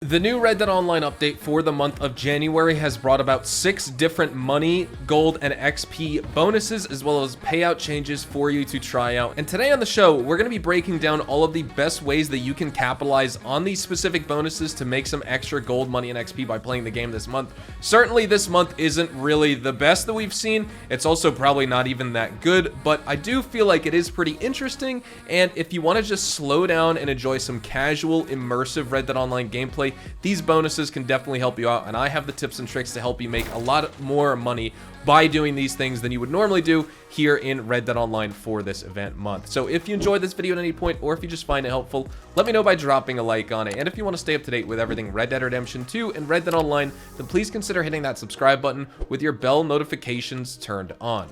The new Red Dead Online update for the month of January has brought about 6 different money, gold, and XP bonuses, as well as payout changes for you to try out. And today on the show, we're going to be breaking down all of the best ways that you can capitalize on these specific bonuses to make some extra gold, money, and XP by playing the game this month. Certainly this month isn't really the best that we've seen. It's also probably not even that good, but I do feel like it is pretty interesting. And if you want to just slow down and enjoy some casual, immersive Red Dead Online gameplay, these bonuses can definitely help you out, and I have the tips and tricks to help you make a lot more money by doing these things than you would normally do here in Red Dead Online for this event month. So if you enjoyed this video at any point, or if you just find it helpful, let me know by dropping a like on it. And if you want to stay up to date with everything Red Dead Redemption 2 and Red Dead Online, then please consider hitting that subscribe button with your bell notifications turned on.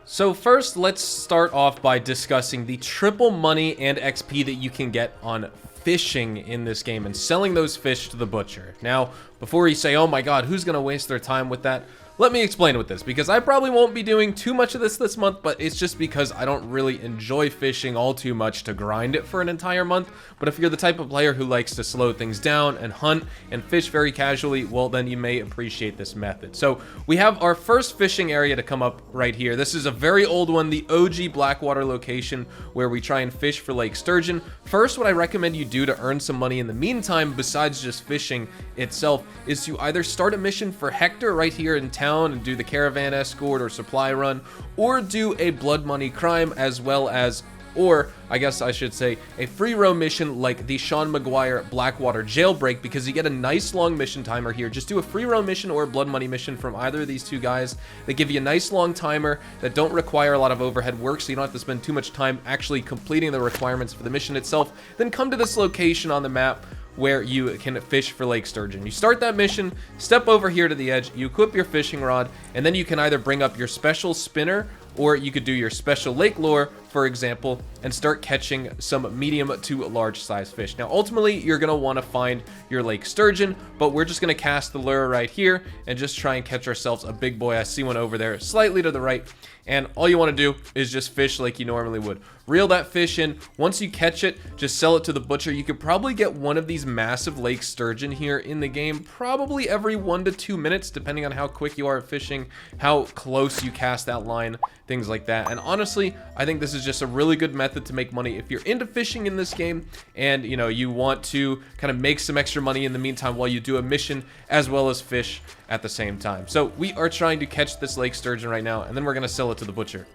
So first, let's start off by discussing the triple money and XP that you can get on fishing in this game and selling those fish to the butcher. Now, before you say, oh my god, who's going to waste their time with that? Let me explain with this, because I probably won't be doing too much of this month, but it's just because I don't really enjoy fishing all too much to grind it for an entire month. But if you're the type of player who likes to slow things down and hunt and fish very casually, well, then you may appreciate this method. So we have our first fishing area to come up right here. This is a very old one, the OG Blackwater location, where we try and fish for Lake Sturgeon. First, what I recommend you do to earn some money in the meantime, besides just fishing itself, is to either start a mission for Hector right here in town and do the caravan escort or supply run, or do a blood money crime, as well as, or I guess I should say, a free roam mission like the Sean McGuire Blackwater jailbreak, because you get a nice long mission timer here. Just do a free roam mission or a blood money mission from either of these two guys. They give you a nice long timer that don't require a lot of overhead work, so you don't have to spend too much time actually completing the requirements for the mission itself. Then come to this location on the map where you can fish for Lake Sturgeon. You start that mission, step over here to the edge, you equip your fishing rod, and then you can either bring up your special spinner, or you could do your special lake lure, for example, and start catching some medium to large size fish. Now, ultimately, you're going to want to find your Lake Sturgeon, but we're just going to cast the lure right here and just try and catch ourselves a big boy. I see one over there slightly to the right, and all you want to do is just fish like you normally would. Reel that fish in. Once you catch it, just sell it to the butcher. You could probably get one of these massive Lake Sturgeon here in the game probably every 1 to 2 minutes, depending on how quick you are at fishing, how close you cast that line, things like that. And honestly, I think this is just a really good method to make money if you're into fishing in this game and you want to kind of make some extra money in the meantime while you do a mission as well as fish at the same time. So we are trying to catch this Lake Sturgeon right now, and then we're going to sell it to the butcher.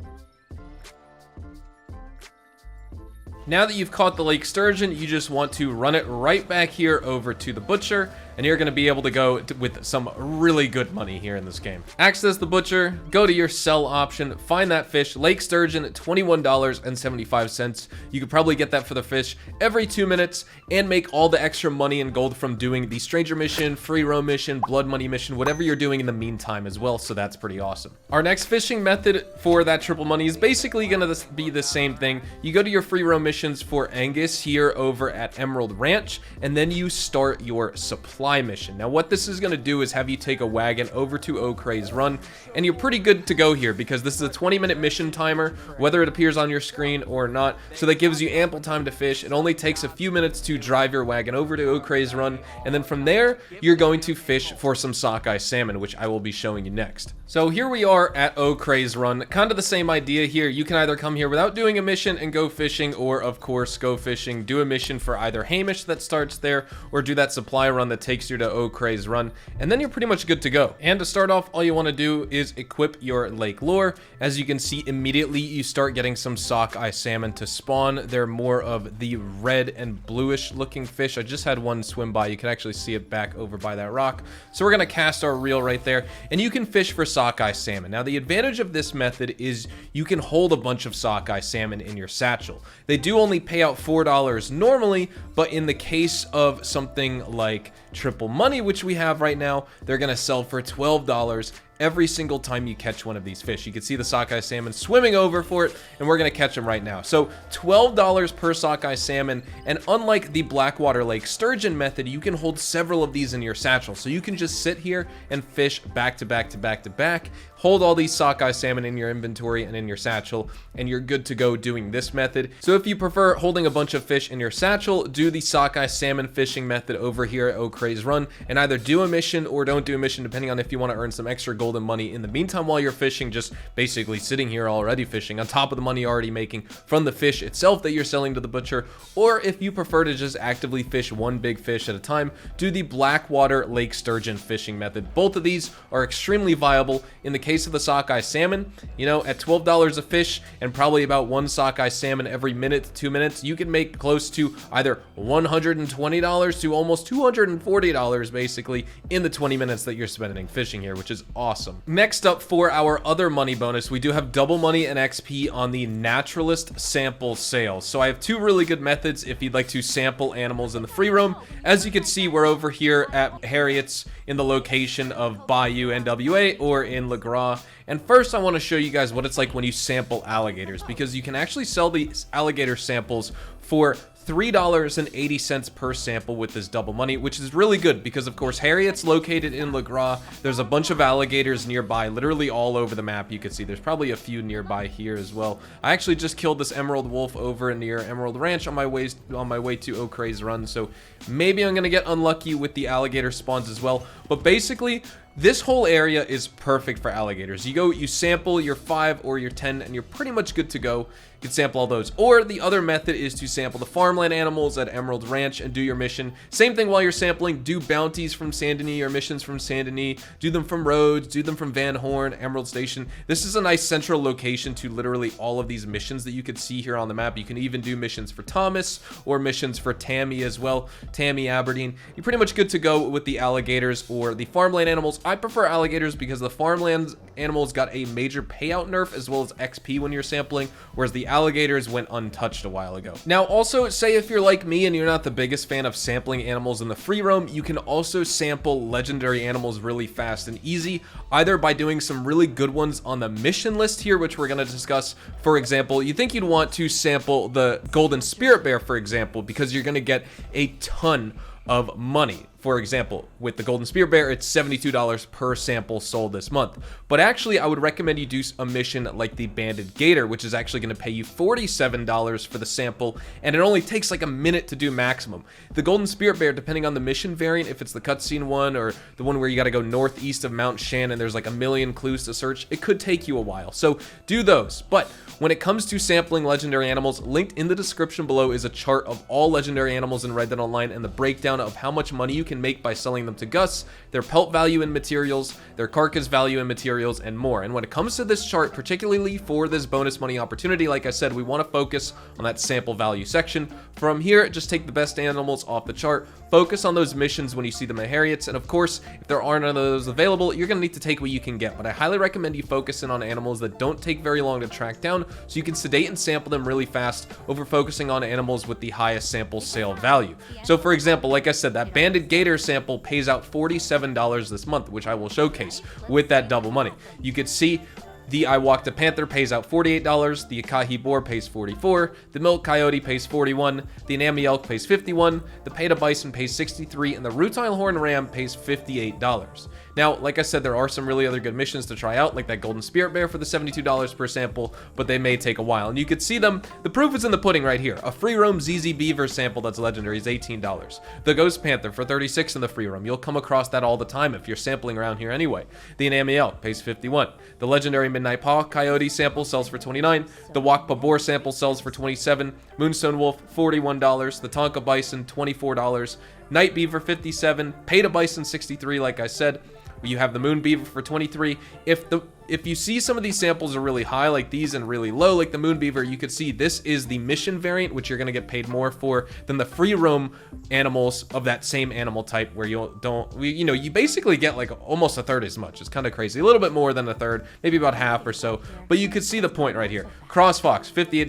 Now that you've caught the Lake Sturgeon, you just want to run it right back here over to the butcher, and you're going to be able to go with some really good money here in this game. Access the butcher, go to your sell option, find that fish, Lake Sturgeon, $21.75. You could probably get that for the fish every 2 minutes and make all the extra money and gold from doing the stranger mission, free roam mission, blood money mission, whatever you're doing in the meantime as well, so that's pretty awesome. Our next fishing method for that triple money is basically going to be the same thing. You go to your free roam missions for Angus here over at Emerald Ranch, and then you start your supply mission. Now what this is going to do is have you take a wagon over to O'Crea's Run, and you're pretty good to go here because this is a 20-minute mission timer, whether it appears on your screen or not, so that gives you ample time to fish. It only takes a few minutes to drive your wagon over to O'Crea's Run, and then from there you're going to fish for some sockeye salmon, which I will be showing you next. So here we are at O'Crea's Run, kind of the same idea here. You can either come here without doing a mission and go fishing, or of course go fishing, do a mission for either Hamish that starts there, or do that supply run that takes you to O'Crea's Run, and then you're pretty much good to go. And to start off, all you want to do is equip your lake lure. As you can see, immediately you start getting some sockeye salmon to spawn. They're more of the red and bluish looking fish. I just had one swim by. You can actually see it back over by that rock. So we're going to cast our reel right there, and you can fish for sockeye salmon. Now the advantage of this method is you can hold a bunch of sockeye salmon in your satchel. They do only pay out $4 normally, but in the case of something like triple money, which we have right now, they're going to sell for $12 every single time you catch one of these fish. You can see the sockeye salmon swimming over for it, and we're going to catch them right now. So $12 per sockeye salmon, and unlike the Blackwater Lake Sturgeon method, you can hold several of these in your satchel. So you can just sit here and fish back to back to back to back, hold all these sockeye salmon in your inventory and in your satchel, and you're good to go doing this method. So if you prefer holding a bunch of fish in your satchel, do the sockeye salmon fishing method over here at O'Crae's Run, and either do a mission or don't do a mission, depending on if you want to earn some extra golden money in the meantime while you're fishing, just basically sitting here already fishing on top of the money you're already making from the fish itself that you're selling to the butcher. Or if you prefer to just actively fish one big fish at a time, do the Blackwater Lake Sturgeon fishing method. Both of these are extremely viable. In the case of the sockeye salmon, you know, at $12 a fish and probably about one sockeye salmon every minute to 2 minutes, you can make close to either $120 to almost $240 basically in the 20 minutes that you're spending fishing here, which is awesome. Next up, for our other money bonus, we do have double money and XP on the naturalist sample sales. So I have two really good methods if you'd like to sample animals in the free roam. As you can see, we're over here at Harriet's in the location of Bayou NWA or in Le Gras. And first I want to show you guys what it's like when you sample alligators, because you can actually sell these alligator samples for $3.80 per sample with this double money, which is really good because, of course, Harriet's located in Le Gras. There's a bunch of alligators nearby, literally all over the map. You can see there's probably a few nearby here as well. I actually just killed this emerald wolf over near Emerald Ranch on my way to O'Crae's Run, so maybe I'm gonna get unlucky with the alligator spawns as well. But basically, this whole area is perfect for alligators. You go, you sample your 5 or your 10, and you're pretty much good to go. You can sample all those. Or the other method is to sample the farmland animals at Emerald Ranch and do your mission. Same thing while you're sampling. Do bounties from Saint Denis or missions from Saint Denis. Do them from Rhodes. Do them from Van Horn, Emerald Station. This is a nice central location to literally all of these missions that you can see here on the map. You can even do missions for Thomas or missions for Tammy as well. Tammy, Aberdeen. You're pretty much good to go with the alligators or the farmland animals. I prefer alligators because the farmland animals got a major payout nerf as well as XP when you're sampling, whereas the alligators went untouched a while ago. Now, also, say if you're like me and you're not the biggest fan of sampling animals in the free roam, you can also sample legendary animals really fast and easy, either by doing some really good ones on the mission list here, which we're going to discuss. For example, you think you'd want to sample the golden spirit bear, for example, because you're going to get a ton of money. For example, with the golden spirit bear, it's $72 per sample sold this month. But actually, I would recommend you do a mission like the banded gator, which is actually going to pay you $47 for the sample, and it only takes like a minute to do maximum. The golden spirit bear, depending on the mission variant, if it's the cutscene one or the one where you got to go northeast of Mount Shannon, there's like a million clues to search, it could take you a while. So do those. But when it comes to sampling legendary animals, linked in the description below is a chart of all legendary animals in Red Dead Online and the breakdown of how much money you can make by selling them to Gus, their pelt value in materials, their carcass value in materials, and more. And when it comes to this chart, particularly for this bonus money opportunity, like I said, we want to focus on that sample value section. From here, just take the best animals off the chart, focus on those missions when you see them at Harriet's, and of course, if there are none of those available, you're going to need to take what you can get. But I highly recommend you focus in on animals that don't take very long to track down, so you can sedate and sample them really fast over focusing on animals with the highest sample sale value. So for example, like I said, that banded gator sample pays out $47 this month, which I will showcase with that double money. You could see the I Walked a Panther pays out $48, the Akahi Boar pays $44, the Milk Coyote pays $41, the Anami Elk pays $51, the Peta Bison pays $63, and the Rutile Horn Ram pays $58. Now, like I said, there are some really other good missions to try out, like that Golden Spirit Bear for the $72 per sample, but they may take a while. And you could see them, the proof is in the pudding right here. A free roam ZZ Beaver sample that's legendary is $18. The Ghost Panther for $36 in the free roam. You'll come across that all the time if you're sampling around here anyway. The Anami Elk pays $51. The legendary Midnight Paw Coyote sample sells for $29. The Wakpa Boar sample sells for $27. Moonstone Wolf, $41. The Tonka Bison, $24. Night Beaver, $57. Peta Bison, $63, like I said. You have the Moon Beaver for $23. If if you see some of these samples are really high like these and really low like the moon beaver, you could see this is the mission variant, which you're going to get paid more for than the free roam animals of that same animal type, where you basically get like almost a third as much. It's kind of crazy, a little bit more than a third, maybe about half or so, but you could see the point right here. Cross fox, $58.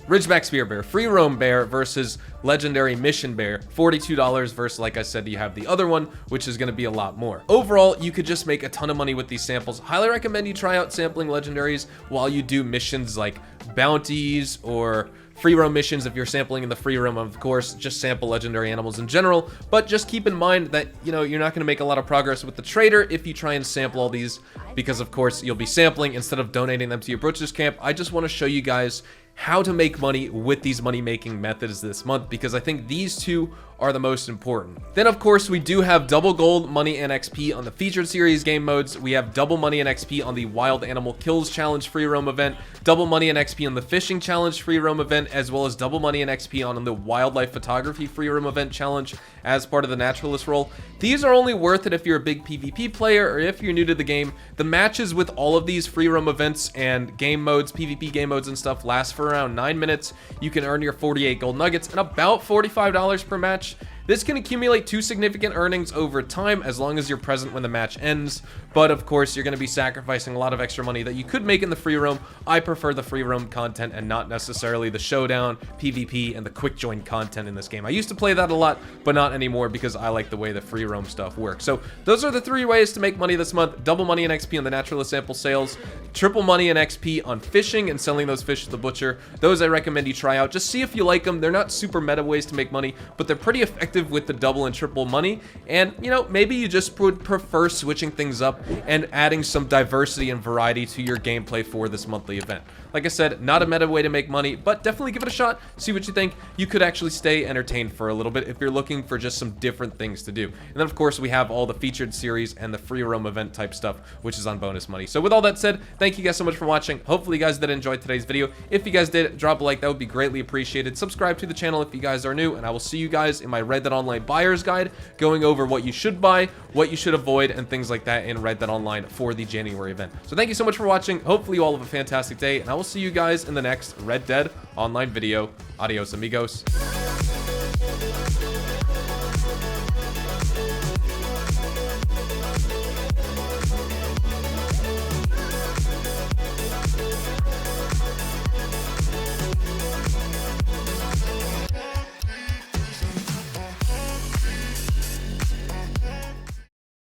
Ridgeback spear bear, free roam bear versus legendary mission bear, $42 versus, like I said, you have the other one, which is going to be a lot more. Overall, you could just make a ton of money with these samples. Highly recommend you try out sampling legendaries while you do missions like bounties or free roam missions. If you're sampling in the free roam, of course, just sample legendary animals in general, but just keep in mind that, you know, you're not going to make a lot of progress with the trader if you try and sample all these, because of course you'll be sampling instead of donating them to your butcher's camp. I just want to show you guys how to make money with these money-making methods this month, because I think these two are the most important. Then of course we do have double gold, money, and XP on the featured series game modes. We have double money and XP on the wild animal kills challenge free roam event, double money and XP on the fishing challenge free roam event, as well as double money and XP on the wildlife photography free roam event challenge as part of the naturalist role. These are only worth it if you're a big PvP player or if you're new to the game. The matches with all of these free roam events and game modes, PvP game modes and stuff, last for around 9 minutes. You can earn your 48 gold nuggets and about $45 per match. This can accumulate to significant earnings over time as long as you're present when the match ends, but of course you're going to be sacrificing a lot of extra money that you could make in the free roam. I prefer the free roam content and not necessarily the showdown, PvP, and the quick join content in this game. I used to play that a lot, but not anymore because I like the way the free roam stuff works. So those are the 3 ways to make money this month: double money and XP on the naturalist sample sales, triple money and XP on fishing and selling those fish to the butcher. Those I recommend you try out. Just see if you like them. They're not super meta ways to make money, but they're pretty effective with the double and triple money. And you know, maybe you just would prefer switching things up and adding some diversity and variety to your gameplay for this monthly event. Like I said, not a meta way to make money, but definitely give it a shot, see what you think. You could actually stay entertained for a little bit if you're looking for just some different things to do. And then of course we have all the featured series and the free roam event type stuff, which is on bonus money. So with all that said, thank you guys so much for watching. Hopefully you guys did enjoy today's video. If you guys did, drop a like, that would be greatly appreciated. Subscribe to the channel if you guys are new, and I will see you guys in my Red Dead Online buyer's guide, going over what you should buy, what you should avoid, and things like that in Red Dead Online for the January event. So thank you so much for watching. Hopefully you all have a fantastic day, and I will see you guys in the next Red Dead Online video. Adios, amigos.